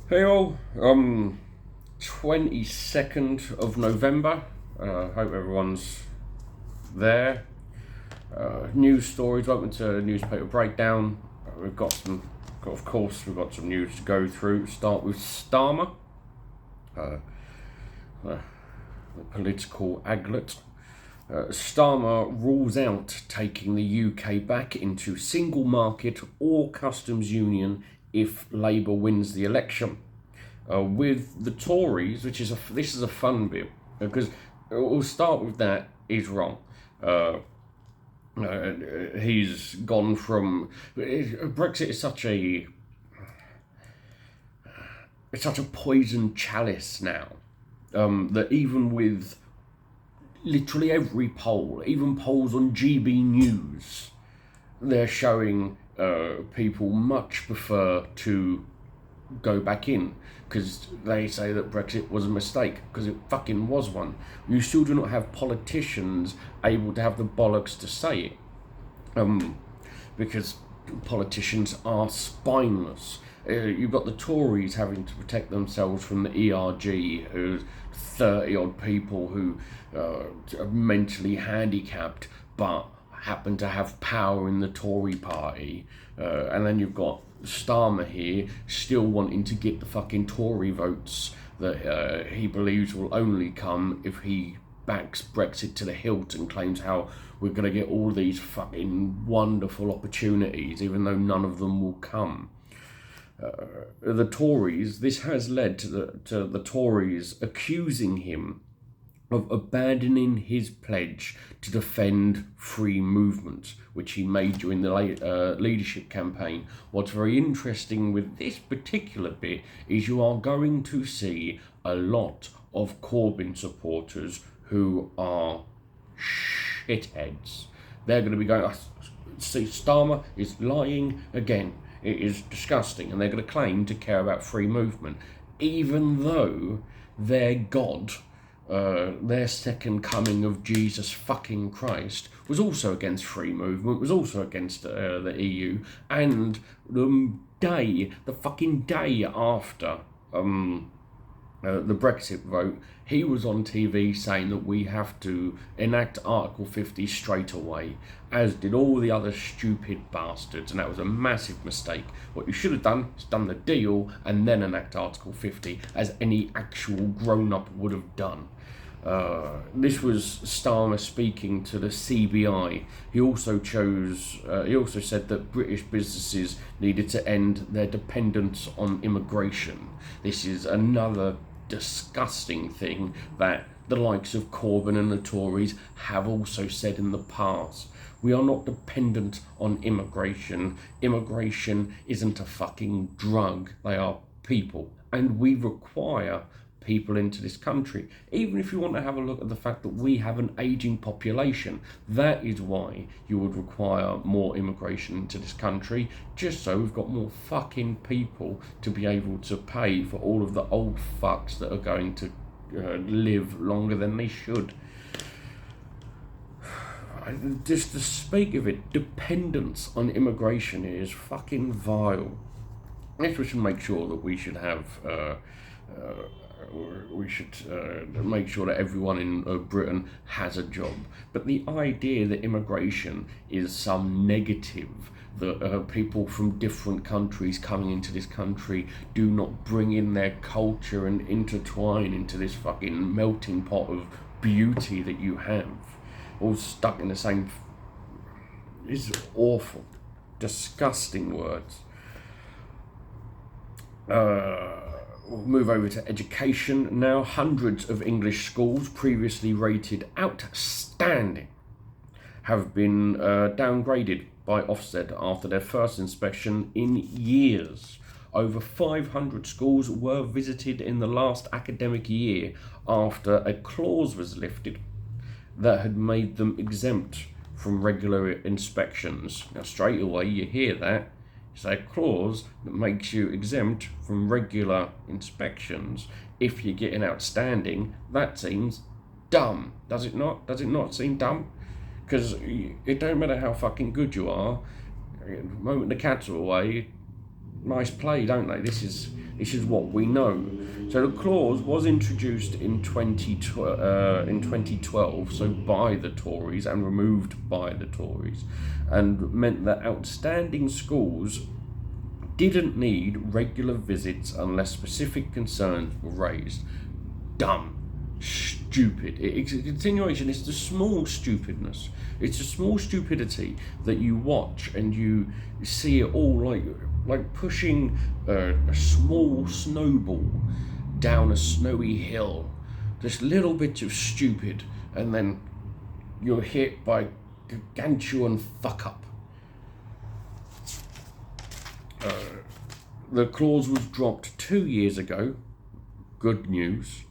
Hey all, 22nd of November. Hope everyone's there. News stories, welcome to newspaper breakdown. Of course, we've got some news to go through. Start with Starmer, uh, the political aglet. Starmer rules out taking the UK back into single market or customs union if Labour wins the election. With the Tories, this is a fun bit because we'll start with that. He's wrong. Uh, he's gone from Brexit is such a poison chalice now that even with literally every poll, even polls on GB News, they're showing people much prefer to go back in because they say that Brexit was a mistake because it fucking was one. You still do not have politicians able to have the bollocks to say it because politicians are spineless. You've got the Tories having to protect themselves from the ERG, who's 30 odd people who are mentally handicapped but happen to have power in the Tory party. And then you've got Starmer here still wanting to get the fucking Tory votes that he believes will only come if he backs Brexit to the hilt and claims how we're going to get all these fucking wonderful opportunities, even though none of them will come. The Tories, this has led to the Tories accusing him of abandoning his pledge to defend free movement, which he made during the leadership campaign. What's very interesting with this particular bit is you are going to see a lot of Corbyn supporters who are shitheads. They're going to be going, see, Starmer is lying again. It is disgusting. And they're going to claim to care about free movement, even though their God, their second coming of Jesus fucking Christ, was also against free movement, was also against the EU, and the fucking day after the Brexit vote, he was on TV saying that we have to enact Article 50 straight away, as did all the other stupid bastards, and that was a massive mistake. What you should have done is done the deal and then enact Article 50, as any actual grown-up would have done. This was Starmer speaking to the CBI. He also said that British businesses needed to end their dependence on immigration. This is another disgusting thing that the likes of Corbyn and the Tories have also said in the past. We are not dependent on immigration. Immigration isn't a fucking drug. They are people. And we require people into this country. Even if you want to have a look at the fact that we have an ageing population, that is why you would require more immigration into this country, just so we've got more fucking people to be able to pay for all of the old fucks that are going to live longer than they should. Just to speak of it, dependence on immigration is fucking vile. Yes, we should make sure that we should make sure that everyone in Britain has a job. But the idea that immigration is some negative, that people from different countries coming into this country do not bring in their culture and intertwine into this fucking melting pot of beauty that you have, all stuck in the same, is awful, disgusting words. We'll move over to education now. Hundreds of English schools previously rated outstanding have been downgraded by Ofstead after their first inspection in years. Over 500 schools were visited in the last academic year after a clause was lifted that had made them exempt from regular inspections. Now, straight away, you hear that. It's a clause that makes you exempt from regular inspections if you get an outstanding. That seems dumb, does it not? Does it not seem dumb? Because it don't matter how fucking good you are, the moment the cats are away, nice play, don't they? This is what we know. So the clause was introduced in 2012, so by the Tories and removed by the Tories, and meant that outstanding schools didn't need regular visits unless specific concerns were raised. Dumb. Stupid. It's a continuation. It's the small stupidness. It's a small stupidity that you watch and you see it all like pushing a small snowball down a snowy hill. Just little bits of stupid, and then you're hit by gargantuan fuck up. The clause was dropped 2 years ago. Good news.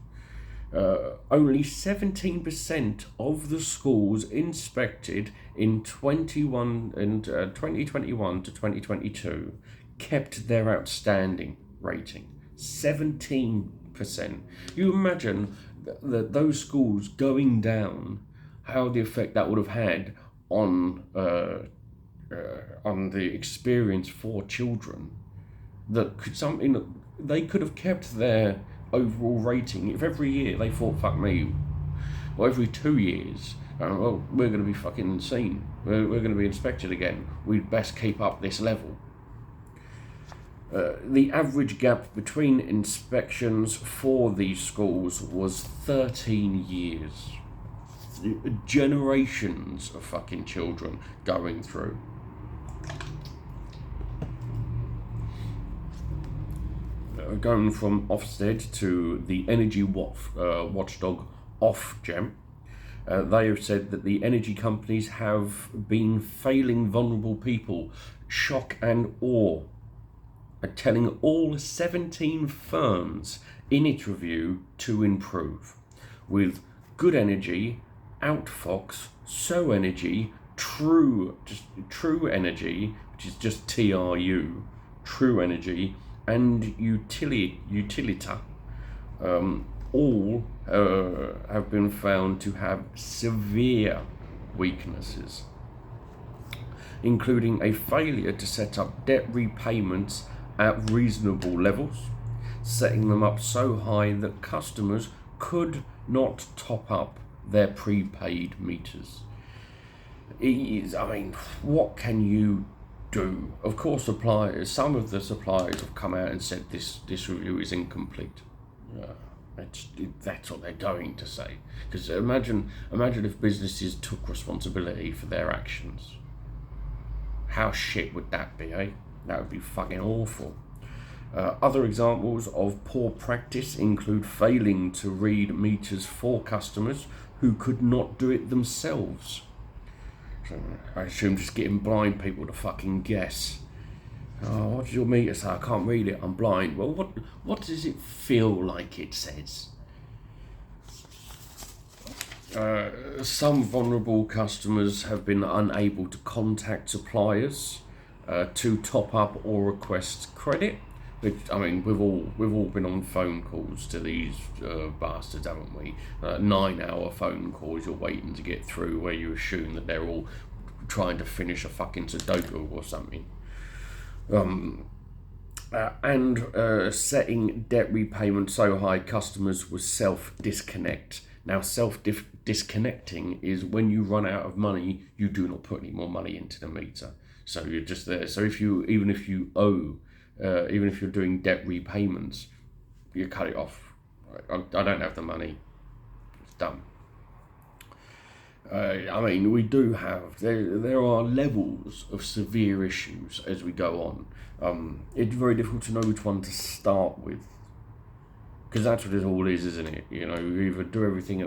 Only 17% of the schools inspected in 2021 to 2022 kept their outstanding rating. 17%. You imagine those schools going down, how the effect that would have had on the experience for children. That they could have kept their overall rating if every year they thought, fuck me, or every 2 years, well, we're going to be fucking seen, we're going to be inspected again, we'd best keep up this level. The average gap between inspections for these schools was 13 years. Generations of fucking children going through. Going from Ofstead to the energy watchdog Ofgem, they have said that the energy companies have been failing vulnerable people. Shock and awe. Telling all 17 firms in its review to improve, with Good Energy, Outfox, So Energy, True Energy, which is just TRU, True Energy, and Utilita, all have been found to have severe weaknesses, including a failure to set up debt repayments at reasonable levels, setting them up so high that customers could not top up their prepaid meters. What can you do? Of course, some of the suppliers have come out and said this review is incomplete. That's what they're going to say. Because imagine if businesses took responsibility for their actions. How shit would that be, eh? That would be fucking awful. Other examples of poor practice include failing to read meters for customers who could not do it themselves. So I assume just getting blind people to fucking guess. Oh, what does your meter say? I can't read it, I'm blind. Well, what does it feel like it says? Some vulnerable customers have been unable to contact suppliers to top up or request credit. Which, we've all been on phone calls to these bastards, haven't we? 9-hour phone calls you're waiting to get through, where you assume that they're all trying to finish a fucking Sudoku or something. And setting debt repayment so high customers will self-disconnect. Now, self-disconnecting is when you run out of money, you do not put any more money into the meter. So you're just there. So even if you owe, even if you're doing debt repayments, you cut it off. I don't have the money. It's done. We do have, there are levels of severe issues as we go on. It's very difficult to know which one to start with, because that's what it all is, isn't it? You either do everything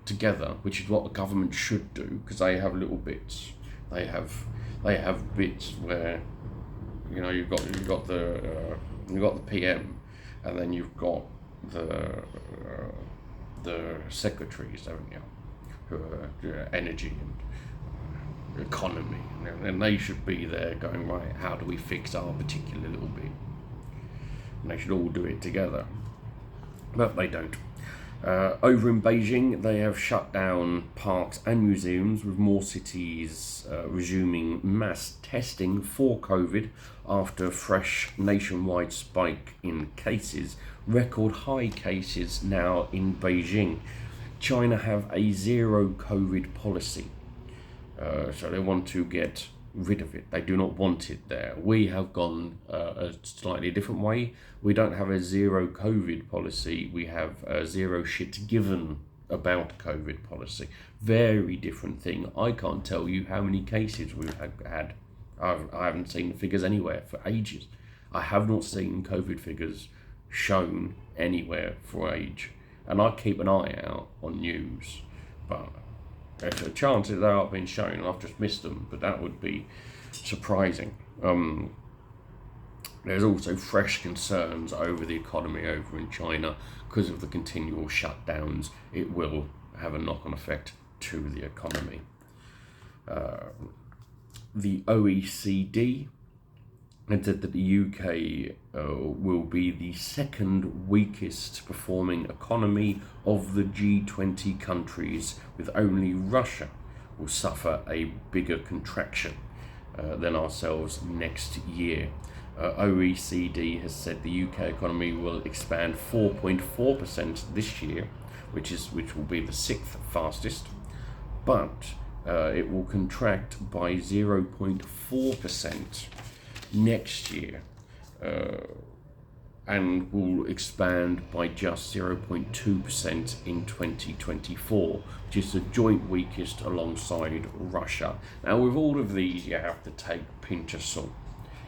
together, which is what the government should do, because they have little bits. They have bits where, you've got the PM, and then you've got the secretaries, haven't you? Who are energy and economy, and they should be there going, right, how do we fix our particular little bit? And they should all do it together, but they don't. Over in Beijing, they have shut down parks and museums, with more cities resuming mass testing for COVID after a fresh nationwide spike in cases. Record high cases now in Beijing. China have a zero COVID policy, so they want to get rid of it. They do not want it there. We have gone a slightly different way. We don't have a zero COVID policy. We have a zero shit given about COVID policy. Very different thing. I can't tell you how many cases we've had. I haven't seen the figures anywhere for ages. I have not seen COVID figures shown anywhere for age. And I keep an eye out on news. But there's a chance that they are being shown, and I've just missed them, but that would be surprising. There's also fresh concerns over the economy over in China because of the continual shutdowns. It will have a knock-on effect to the economy. The OECD had said that the UK will be the second weakest performing economy of the G20 countries, with only Russia will suffer a bigger contraction than ourselves next year. OECD has said the UK economy will expand 4.4% this year, which will be the sixth fastest, but it will contract by 0.4% next year, and will expand by just 0.2% in 2024, which is the joint weakest alongside Russia. Now, with all of these, you have to take a pinch of salt,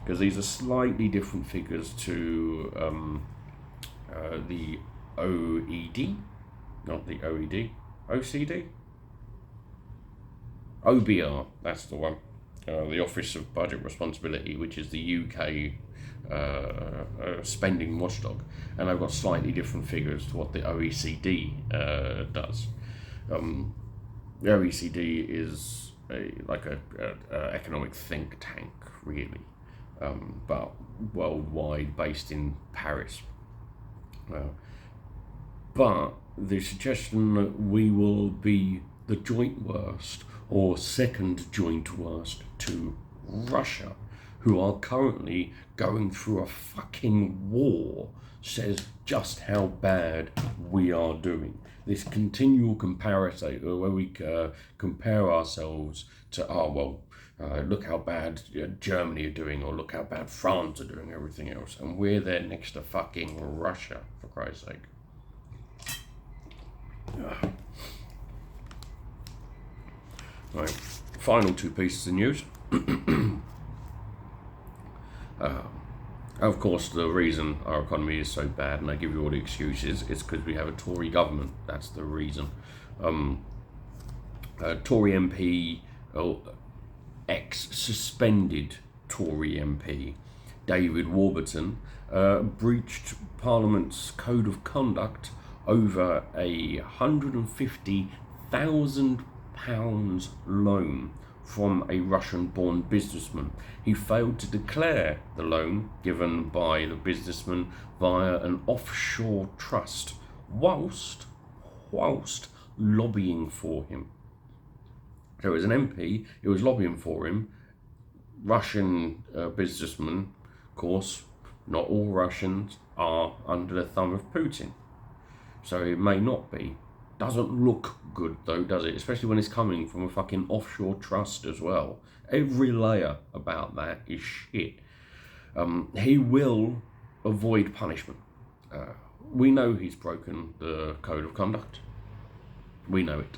because these are slightly different figures to the OED, not the OED, OCD? OBR, that's the one. The Office of Budget Responsibility, which is the UK spending watchdog, and I've got slightly different figures to what the OECD does. The OECD is like a economic think tank, really, but worldwide, based in Paris. But the suggestion that we will be the joint worst or second joint worst to Russia, who are currently going through a fucking war, says just how bad we are doing. This continual comparison, where we compare ourselves to, look how bad Germany are doing, or look how bad France are doing, everything else, and we're there next to fucking Russia, for Christ's sake. Right, final two pieces of news. Of course, the reason our economy is so bad, and I give you all the excuses, is because we have a Tory government. That's the reason. Tory MP, ex-suspended Tory MP, David Warburton, breached Parliament's Code of Conduct over a £150,000 loan from a Russian-born businessman. He failed to declare the loan given by the businessman via an offshore trust whilst lobbying for him. So as an MP, he was lobbying for him. Russian businessmen, of course, not all Russians are under the thumb of Putin. So it may not be. Doesn't look good though, does it? Especially when it's coming from a fucking offshore trust as well. Every layer about that is shit. He will avoid punishment. We know he's broken the Code of Conduct. We know it.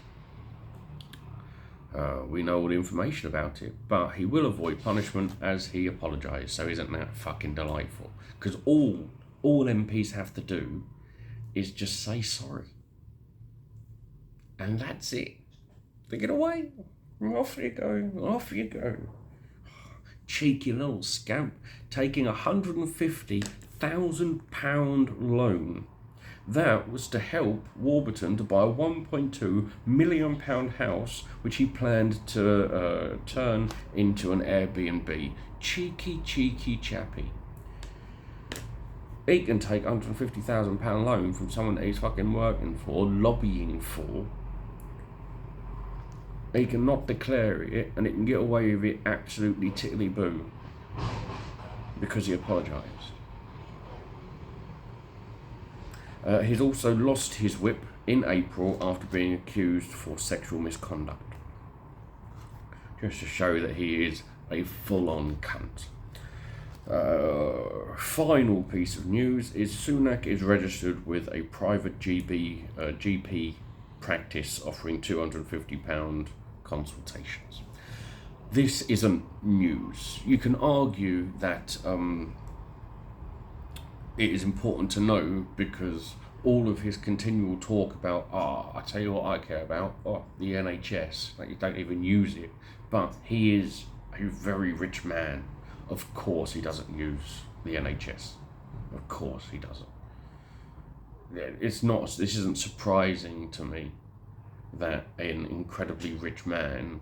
We know all the information about it, but he will avoid punishment as he apologised. So isn't that fucking delightful? Because all MPs have to do is just say sorry. And that's it. They get away. Off you go. Cheeky little scamp, taking £150,000 loan. That was to help Warburton to buy a £1.2 million house, which he planned to turn into an Airbnb. Cheeky chappy. He can take £150,000 loan from someone that he's fucking working for, lobbying for. He can not declare it, and he can get away with it absolutely tiddly-boo because he apologised. He's also lost his whip in April after being accused for sexual misconduct. Just to show that he is a full-on cunt. Final piece of news is Sunak is registered with a private GP practice offering £250 consultations. This isn't news. You can argue that it is important to know because all of his continual talk about, I tell you what I care about, the NHS, like you don't even use it, but he is a very rich man. Of course he doesn't use the NHS. Of course he doesn't. This isn't surprising to me that an incredibly rich man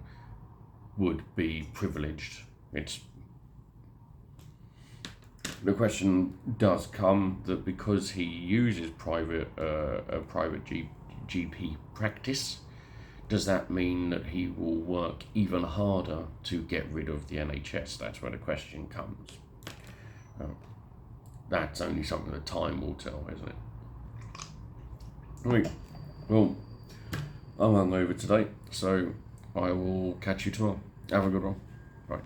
would be privileged. The question does come that because he uses private GP practice, does that mean that he will work even harder to get rid of the NHS? That's where the question comes. That's only something that time will tell, isn't it? Right. Well, I'm hungover today, so I will catch you tomorrow. Have a good one. Bye.